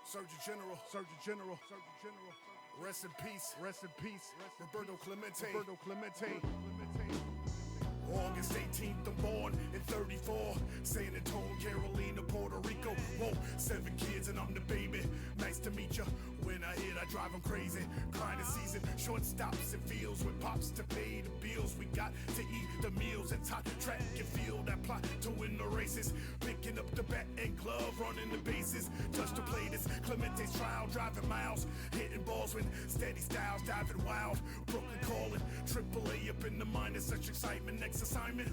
Surgeon General, Surgeon General, Surgeon General. Rest in peace, rest in peace. Roberto Clemente, Roberto Clemente. August 18th, I'm born in 34. San Antonio, Carolina, Puerto Rico. Whoa, 7 kids and I'm the baby. Nice to meet ya. When I hit, I drive them crazy. Grinding season, short stops and fields with pops to pay the bills. We got to eat the meals. It's hot track and field. I plot to win the races. Picking up the bat and glove, running the bases. Touch the plate, it's Clemente's trial. Driving miles, hitting balls with steady styles. Diving wild, Brooklyn calling. AAA up in the mind, it's such excitement. Next assignment.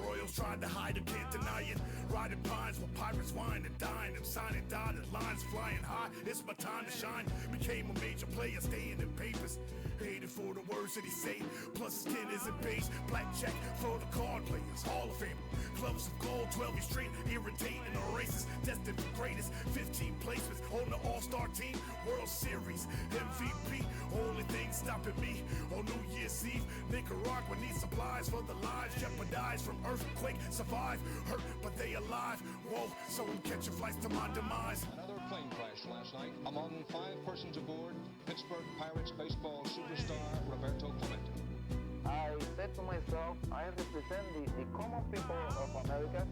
Royals tried to hide, I can't deny it. Riding pines while pirates wine and dine. I'm signing dotted lines, flying high. It's my time to shine. Became a major player, staying in papers. Hated for the words that he say. Plus his skin isn't beige. Blackjack for the card players. Hall of Fame. Clubs of gold, 12 years straight. Irritating the races. Destined for greatest. 15 placements on the All-Star team. World Series. MVP. Only thing stopping me on New Year's Eve. Nicaragua needs supplies for the lives. Jeopardized from earthquake. Survive. Hurt, but they alive. Whoa, so I'm catching flights to my demise. Another plane crash last night. Among 5 persons aboard, Pittsburgh Pirates baseball superstar Roberto Clemente. I said to myself, I represent the common people of America.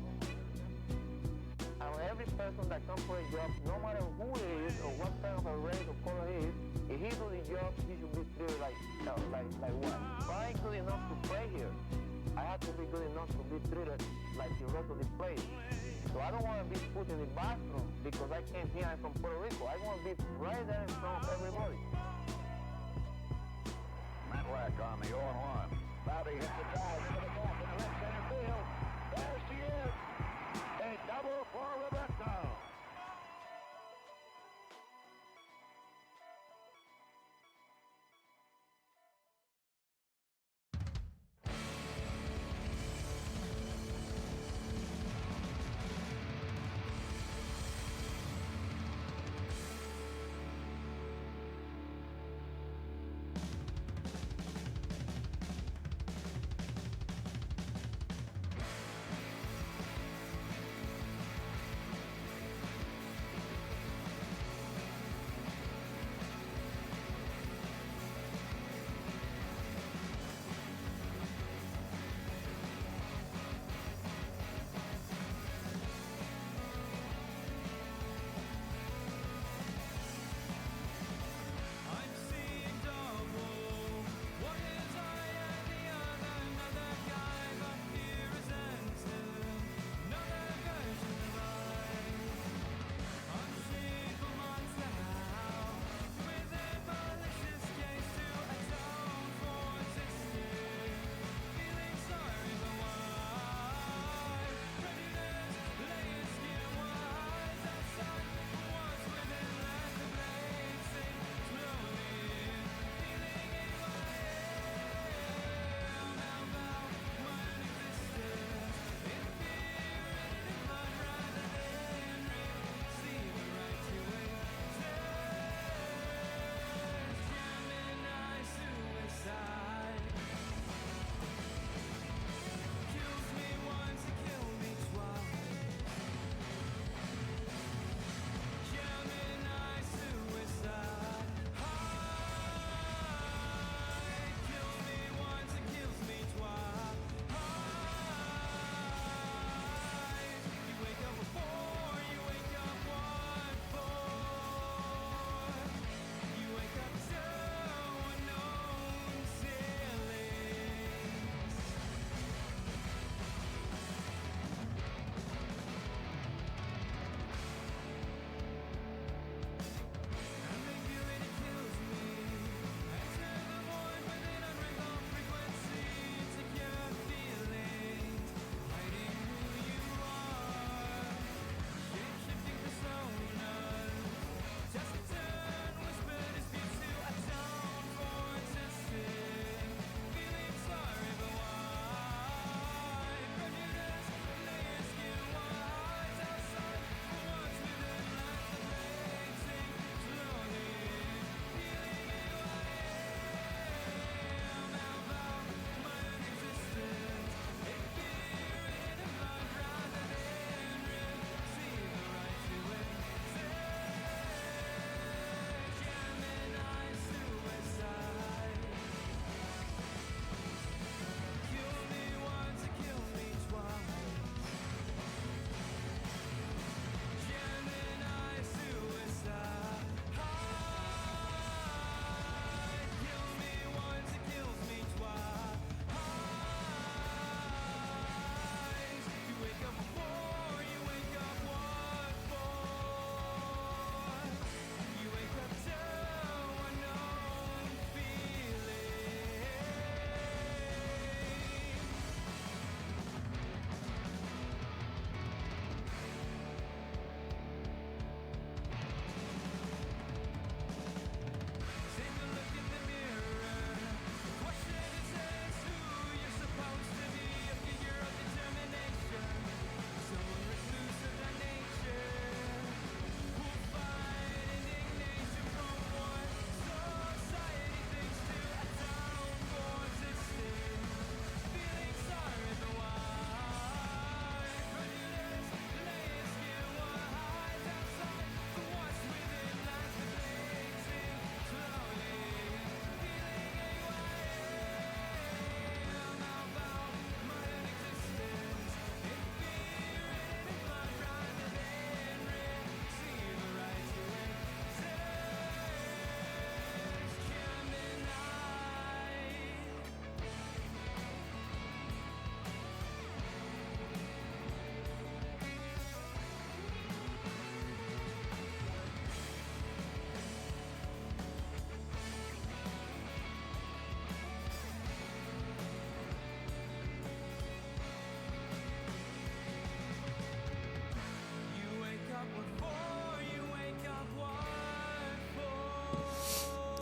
And every person that comes for a job, no matter who it is or what kind of a race or color he is, if he do the job, he should be treated like one. If I ain't good enough to play here, I have to be good enough to be treated like the rest of the players. So I don't want to be put in the bathroom because I came here, I'm from Puerto Rico. I want to be right there in front of everybody. Matlack on the 0-1. Bobby hits the drive into the gap in the left center field. There she is. A double for Roberto.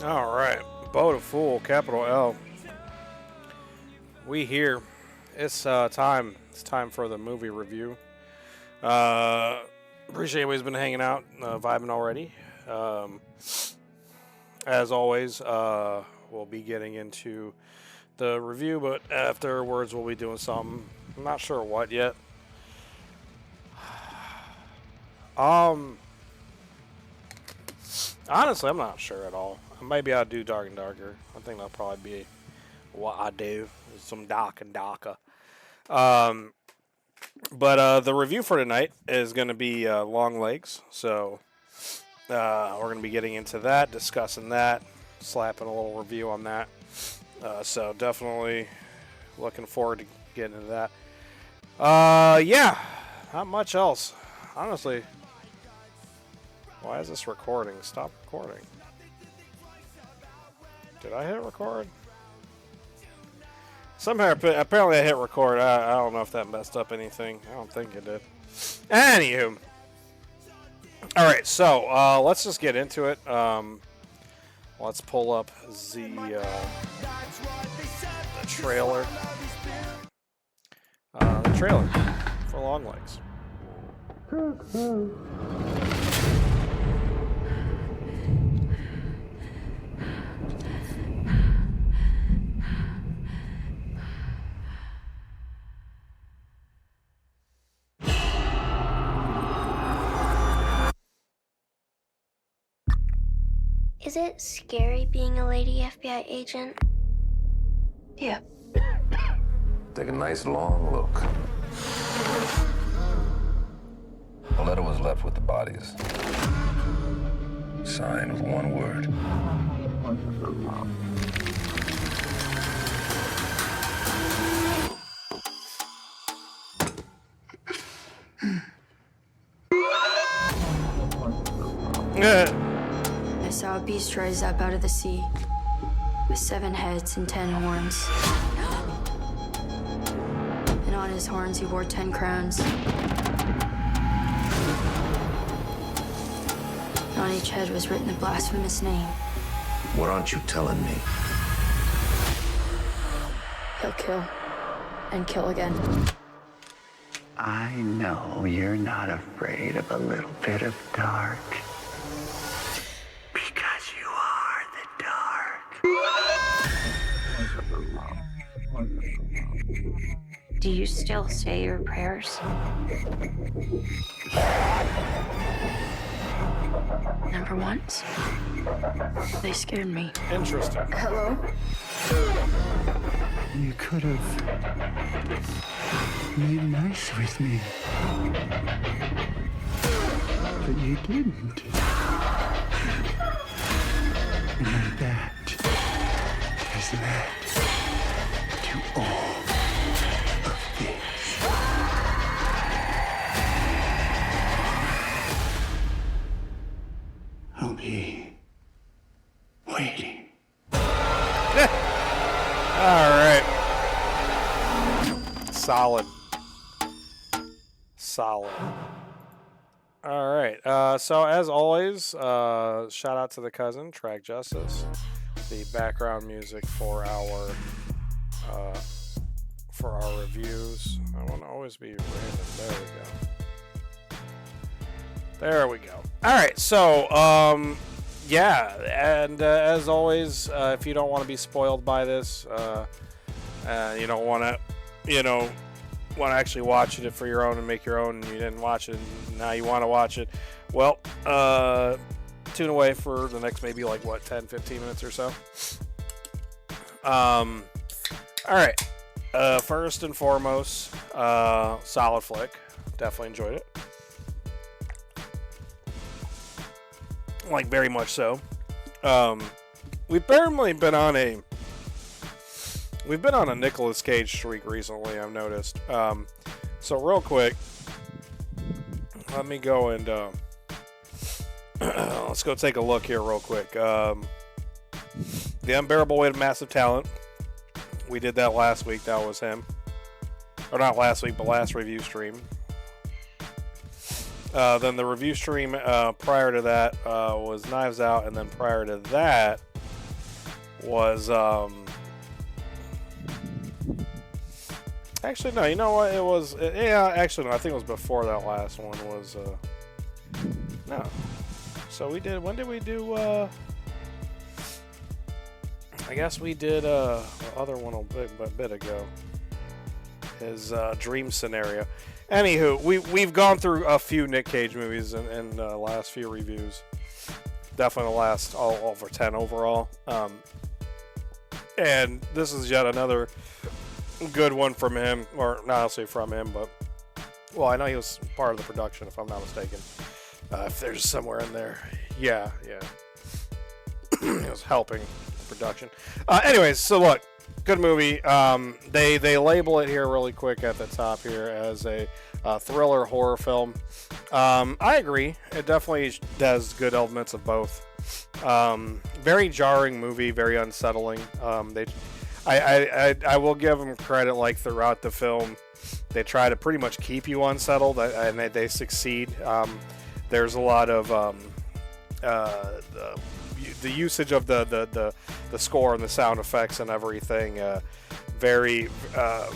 All right, Boat of Fool, capital L. We here. It's time. It's time for the movie review. Appreciate everybody's been hanging out, vibing already. As always, we'll be getting into the review, but afterwards we'll be doing something. I'm not sure what yet. Honestly, I'm not sure at all. Maybe I'll do Dark and Darker. I think that'll probably be what I do. Some dark and darker. But the review for tonight is going to be Longlegs. So we're going to be getting into that, discussing that, slapping a little review on that. So definitely looking forward to getting into that. Yeah, not much else. Honestly, why is this recording? Stop recording. Did I hit record? Somehow, apparently I hit record. I don't know if that messed up anything. I don't think it did. Anywho. Alright, so let's just get into it. Let's pull up the trailer. The trailer for Longlegs. Is it scary being a lady FBI agent? Yeah. Take a nice long look. A letter was left with the bodies. Signed with one word. I saw a beast rise up out of the sea with 7 heads and 10 horns. And on his horns he wore 10 crowns. And on each head was written the blasphemous name. What aren't you telling me? He'll kill and kill again. I know you're not afraid of a little bit of dark. Because you are the dark. Do you still say your prayers? Number ones. They scared me. Interesting. Hello? You could have made nice with me. But you didn't. And that has led to all of this. I'll be waiting. All right. Solid. All right. So as always, shout out to the cousin, Track Justice, the background music for our reviews. I want to always be random. There we go. All right. So yeah, and as always, if you don't want to be spoiled by this, you don't want to, want to actually watch it for your own and make your own, and you didn't watch it and now you want to watch it, well, tune away for the next maybe 10-15 minutes or so. All right. First and foremost, solid flick. Definitely enjoyed it. Very much so. We've barely been on a Nicolas Cage streak recently, I've noticed. So real quick, let me go and let's go take a look here real quick. The Unbearable Weight of Massive Talent. We did that last week. That was him. Or not last week, but last review stream. Then the review stream prior to that was Knives Out, and then prior to that was actually no. You know what? It was actually no. I think it was before that last one was no. So we did. When did we do? I guess we did the other one a bit ago. His dream scenario. Anywho, we've gone through a few Nick Cage movies in the last few reviews. Definitely the last all over 10 overall. And this is yet another good one from him, or not necessarily from him, but well, I know he was part of the production, if I'm not mistaken. If there's somewhere in there, yeah, he was helping the production. Anyways, so look, good movie. They label it here really quick at the top here as a thriller horror film. I agree. It definitely does good elements of both. Very jarring movie, very unsettling. I will give them credit. Like throughout the film, they try to pretty much keep you unsettled, and they succeed. There's a lot of the usage of the score and the sound effects and everything. Very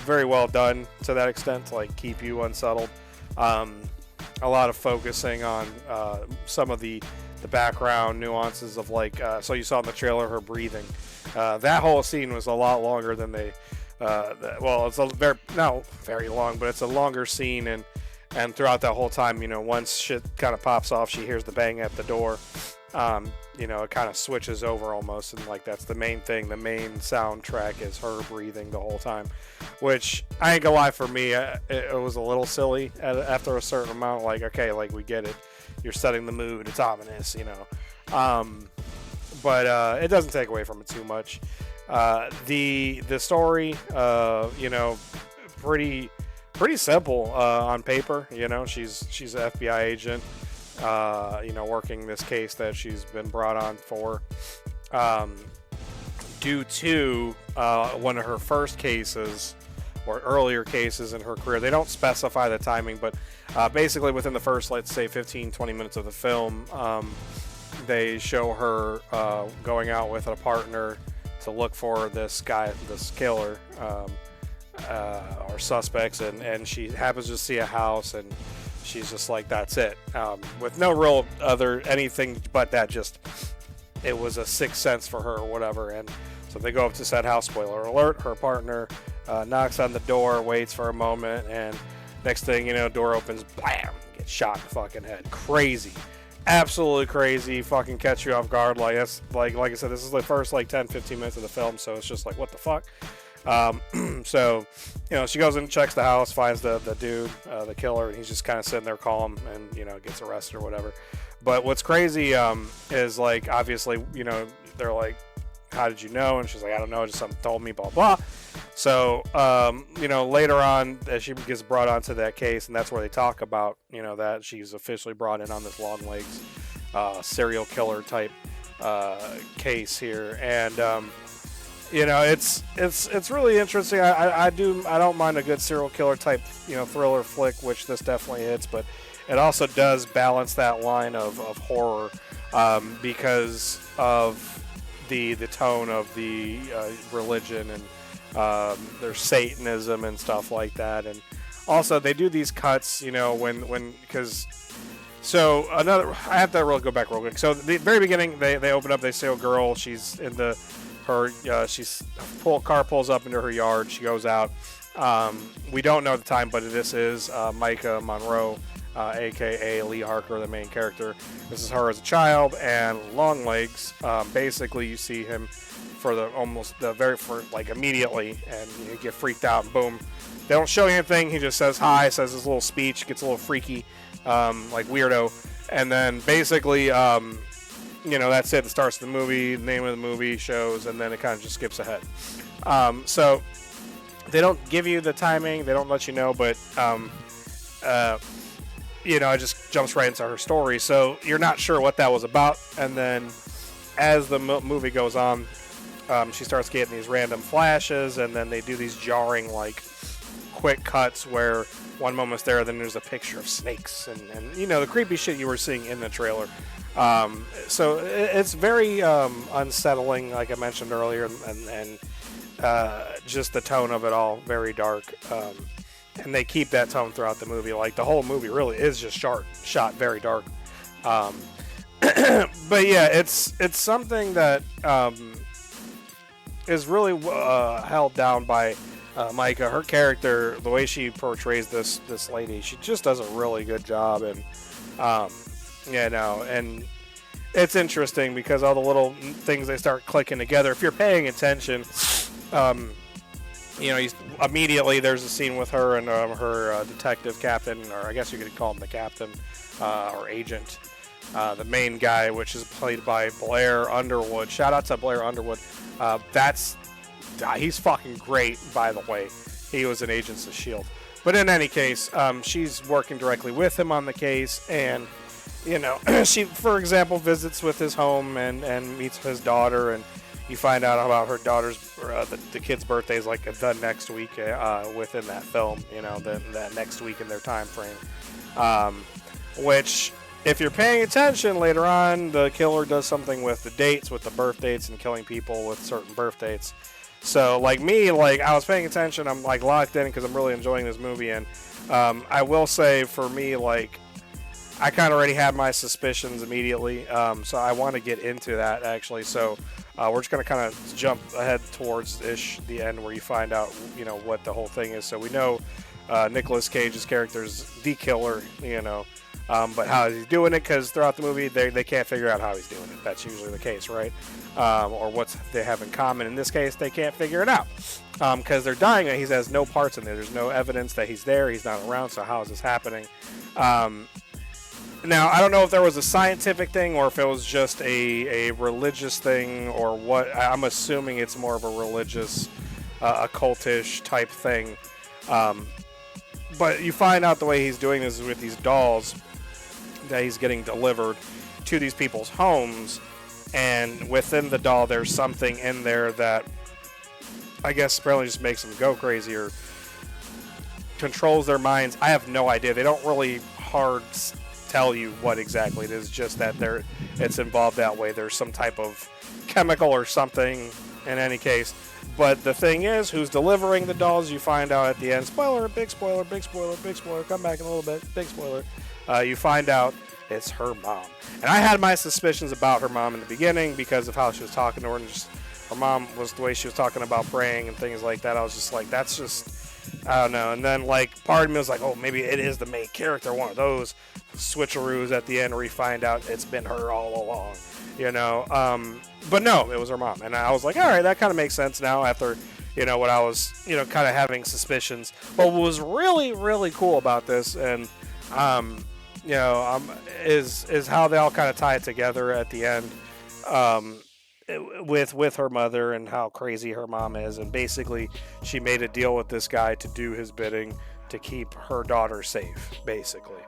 well done to that extent, to like keep you unsettled. A lot of focusing on some of the background nuances of like so you saw in the trailer her breathing. That whole scene was a lot longer than they. It's a very long, but it's a longer scene, and throughout that whole time, once shit kind of pops off, she hears the bang at the door. It kind of switches over almost, and like that's the main thing. The main soundtrack is her breathing the whole time, which I ain't gonna lie, for me, it was a little silly after a certain amount. Like, okay, like we get it, you're setting the mood, it's ominous, but it doesn't take away from it too much. The story, pretty simple on paper. She's an FBI agent. Working this case that she's been brought on for due to one of her first cases or earlier cases in her career. They don't specify the timing, but basically within the first, let's say, 15-20 minutes of the film, they show her going out with a partner to look for this guy, this killer, or suspects, and she happens to see a house, and she's just like, that's it, with no real other anything but that. Just it was a sixth sense for her or whatever. And so they go up to said house. Spoiler alert: her partner knocks on the door, waits for a moment, and next thing you know, door opens, blam, gets shot in the fucking head. Crazy, absolutely crazy. Fucking catch you off guard. Like that's like I said, this is the first 10-15 minutes of the film, so it's just like, what the fuck. So, she goes and checks the house, finds the dude, the killer, and he's just kind of sitting there calm, and, gets arrested or whatever. But what's crazy, is like, obviously, they're like, how did you know? And she's like, I don't know, just something told me, blah, blah. So, later on, as she gets brought onto that case, and that's where they talk about, that she's officially brought in on this Longlegs, serial killer type, case here. And, it's really interesting. I don't mind a good serial killer type, thriller flick, which this definitely hits, but it also does balance that line of horror, because of the tone of the religion and there's Satanism and stuff like that. And also they do these cuts, so I have to really go back real quick. So the very beginning, they open up, they see a girl, she's in car pulls up into her yard. She goes out. We don't know the time, but this is Micah Monroe, aka Lee Harker, the main character. This is her as a child, and Longlegs. Basically, you see him immediately, and you get freaked out. And boom, they don't show you anything. He just says hi, says his little speech, gets a little freaky, like weirdo, and then basically. That's it. It starts the movie, the name of the movie shows, and then it kind of just skips ahead. So they don't give you the timing, they don't let you know, but it just jumps right into her story. So you're not sure what that was about, and then as the movie goes on, she starts getting these random flashes, and then they do these jarring quick cuts where one moment's there, then there's a picture of snakes and the creepy shit you were seeing in the trailer. So it's very unsettling, like I mentioned earlier, and just the tone of it all very dark. And they keep that tone throughout the movie. Like the whole movie really is just shot very dark. But yeah, it's something that is really held down by Micah. Her character, the way she portrays this lady, she just does a really good job. And and it's interesting because all the little things, they start clicking together. If you're paying attention, immediately there's a scene with her and her detective captain, or I guess you could call him the captain or agent. The main guy, which is played by Blair Underwood. Shout out to Blair Underwood. He's fucking great, by the way. He was in Agents of S.H.I.E.L.D. But in any case, she's working directly with him on the case, and she, for example, visits with his home and meets his daughter, and you find out about her daughter's the kid's birthday is like the next week within that film. That next week in their time frame, which, if you're paying attention later on, the killer does something with the dates, with the birth dates, and killing people with certain birth dates. So, like me, I was paying attention. I'm locked in because I'm really enjoying this movie. And I will say, for me, I kind of already had my suspicions immediately. So I want to get into that actually. So we're just gonna kind of jump ahead towards the end where you find out, what the whole thing is. So we know Nicolas Cage's character is the killer, but how he's doing it, because throughout the movie they can't figure out how he's doing it. That's usually the case, right? Or what they have in common. In this case, they can't figure it out because they're dying and he has no parts in there. There's no evidence that he's there. He's not around. So how is this happening? Now, I don't know if there was a scientific thing or if it was just a religious thing or what. I'm assuming it's more of a religious, occultish type thing. But you find out the way he's doing this is with these dolls that he's getting delivered to these people's homes, and within the doll there's something in there that I guess apparently just makes them go crazy or controls their minds. I have no idea. They don't really hard tell you what exactly it is, just that it's involved that way. There's some type of chemical or something in any case. But the thing is, who's delivering the dolls, you find out at the end. Spoiler, big spoiler, big spoiler, big spoiler. Come back in a little bit, big spoiler. You find out it's her mom. And I had my suspicions about her mom in the beginning because of how she was talking to her. And just, her mom was the way she was talking about praying and things like that. I was just like, that's just, I don't know. And then, part of me was like, oh, maybe it is the main character, one of those switcheroos at the end where you find out it's been her all along, But no, it was her mom. And I was like, all right, that kind of makes sense now after, what I was, kind of having suspicions. But what was really, really cool about this and, is how they all kind of tie it together at the end with her mother and how crazy her mom is. And basically, she made a deal with this guy to do his bidding to keep her daughter safe, basically.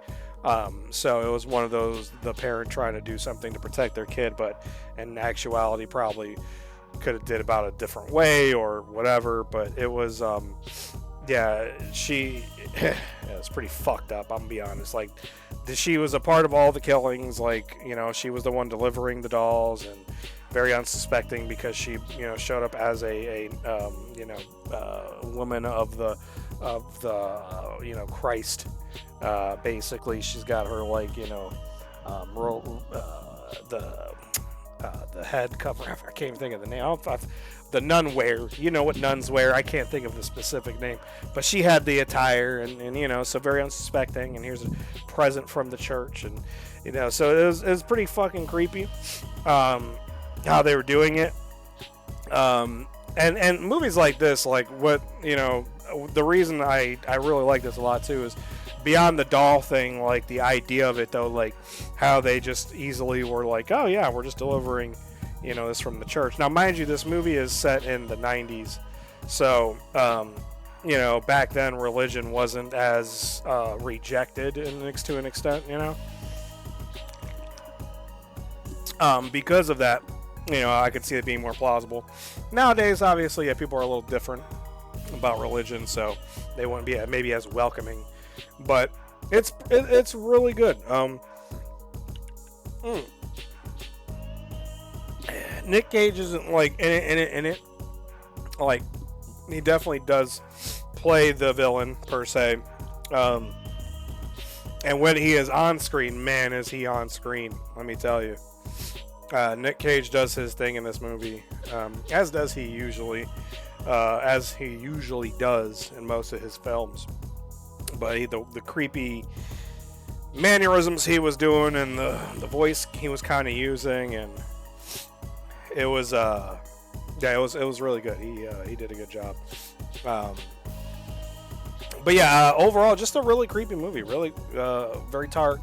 So it was one of those, the parent trying to do something to protect their kid, but in actuality probably could have did about a different way or whatever. But it was, she, it's pretty fucked up, I'm gonna be honest. She was a part of all the killings. She was the one delivering the dolls and very unsuspecting because she, showed up as a woman of the Christ. Basically, she's got her the head cover. I can't even think of the name. The nun wear. You know what nuns wear. I can't think of the specific name, but she had the attire, and so very unsuspecting. And here's a present from the church, and so it was pretty fucking creepy. How they were doing it. And movies like this, the reason I really like this a lot too is beyond the doll thing, the idea of it though, how they just easily were oh yeah, we're just delivering, this from the church. Now, mind you, this movie is set in the 90s, so back then religion wasn't as rejected to an extent, because of that. I could see it being more plausible. Nowadays, obviously, yeah, people are a little different. about religion, so they wouldn't be maybe as welcoming. But it's really good. Nick Cage isn't like in it. Like, he definitely does play the villain per se. And when he is on screen, man, is he on screen? Let me tell you. Nick Cage does his thing in this movie, as does he usually, as he usually does in most of his films. But the creepy mannerisms he was doing and the voice he was kind of using, and it was it was really good. He did a good job. But yeah, overall, just a really creepy movie. Really, very dark.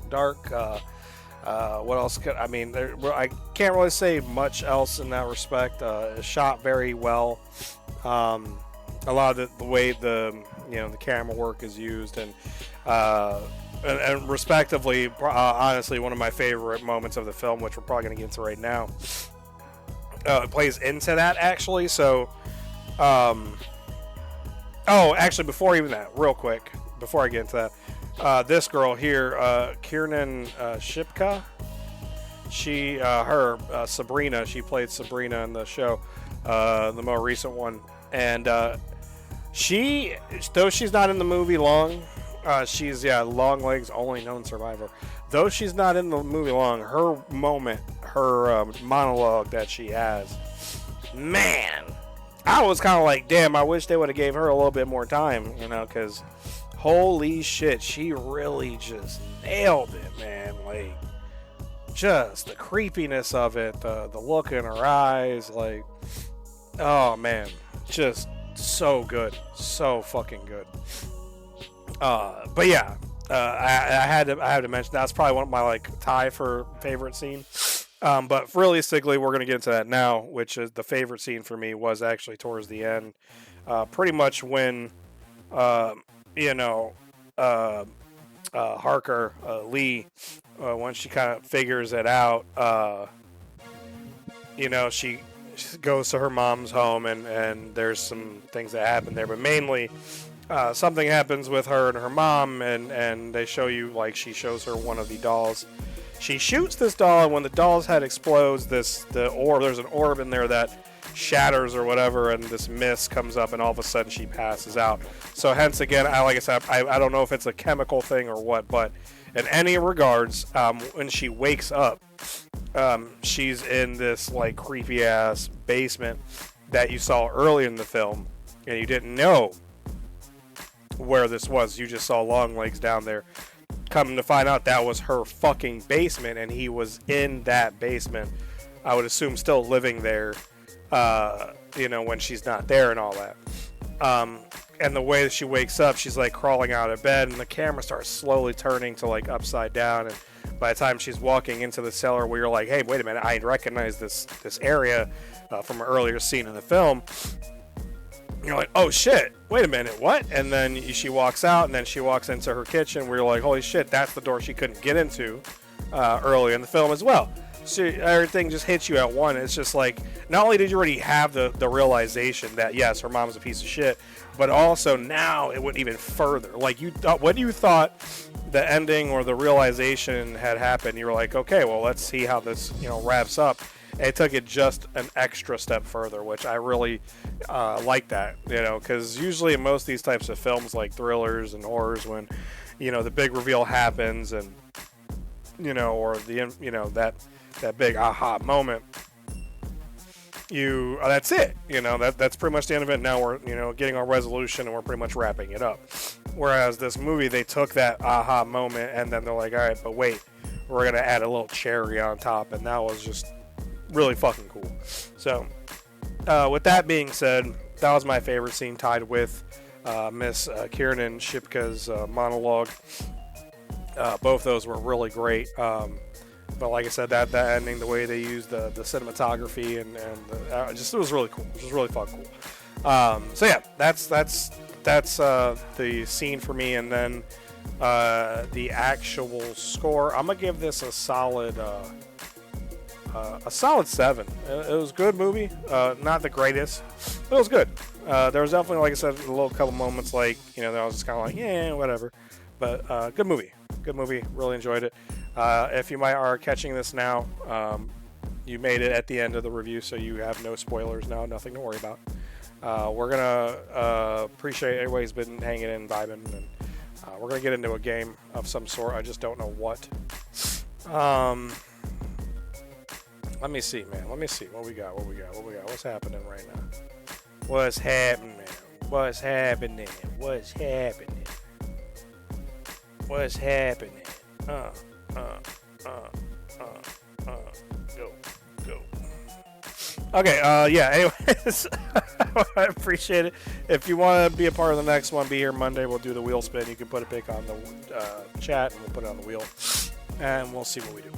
What else could I mean? I can't really say much else in that respect. It's shot very well. A lot of the way the camera work is used, and respectively, honestly, one of my favorite moments of the film, which we're probably going to get into right now, it plays into that actually. So, actually, before even that, real quick, before I get into that, this girl here, Kiernan Shipka, Sabrina, she played Sabrina in the show, the more recent one, and though she's not in the movie long, she's Longlegs' only known survivor. Though she's not in the movie long, her moment, her monologue that she has, man, I was kind of like, damn, I wish they would have gave her a little bit more time, because holy shit, she really just nailed it, man. Like, just the creepiness of it, the look in her eyes, like, oh man, just so good, so fucking good. But yeah, I had to mention that's probably one of my like tie for favorite scene. But realistically, we're gonna get into that now, which is the favorite scene for me was actually towards the end, pretty much when Harker Lee, once she kind of figures it out, she goes to her mom's home, and there's some things that happen there, but mainly something happens with her and her mom, and they show you, like, she shows her one of the dolls. She shoots this doll, and when the doll's head explodes, there's an orb in there that shatters or whatever, and this mist comes up, and all of a sudden she passes out. So hence again, like I said, I don't know if it's a chemical thing or what, but in any regards, when she wakes up, she's in this like creepy ass basement that you saw earlier in the film, and you didn't know where this was. You just saw Longlegs down there. Coming to find out, that was her fucking basement, and he was in that basement, I would assume still living there, when she's not there and all that. And the way that she wakes up, she's like crawling out of bed, and the camera starts slowly turning to like upside down, and by the time she's walking into the cellar, where you're like, hey, wait a minute, I recognize this area from an earlier scene in the film. You're like, oh shit, wait a minute, what? And then she walks out, and then she walks into her kitchen, where you're like, holy shit, that's the door she couldn't get into earlier in the film as well. So everything just hits you at one. It's just like, not only did you already have the realization that, yes, her mom's a piece of shit, but also now it went even further. Like, when you thought the ending or the realization had happened, you were like, okay, well, let's see how this, wraps up. And it took it just an extra step further, which I really like that, because usually in most of these types of films, like thrillers and horrors, when, the big reveal happens and, or the, that big aha moment, that's it, that's pretty much the end of it. Now we're, getting our resolution, and we're pretty much wrapping it up. Whereas this movie, they took that aha moment, and then they're like, all right, but wait, we're going to add a little cherry on top, and that was just really fucking cool. So, with that being said, that was my favorite scene, tied with Miss Kiernan Shipka's monologue. Both those were really great. But like I said, that ending, the way they used the cinematography, and it was really cool. It was really fucking cool. So yeah, that's the scene for me, and then the actual score. I'm gonna give this a solid a solid 7. It was a good movie. Not the greatest, but it was good. There was definitely, like I said, a little couple moments like, that I was just kind of like, yeah, whatever. But good movie. Good movie. Really enjoyed it. If you are catching this now, you made it at the end of the review, so you have no spoilers now, nothing to worry about. We're going to appreciate everybody's been hanging in and vibing, and we're going to get into a game of some sort. I just don't know what. Let me see, man. Let me see. What we got? What's happening right now? What's happening? What's happening? What's happening? What's happening? Go. Okay, yeah, anyways, I appreciate it. If you want to be a part of the next one, be here Monday. We'll do the wheel spin. You can put a pic on the chat, and we'll put it on the wheel, and we'll see what we do.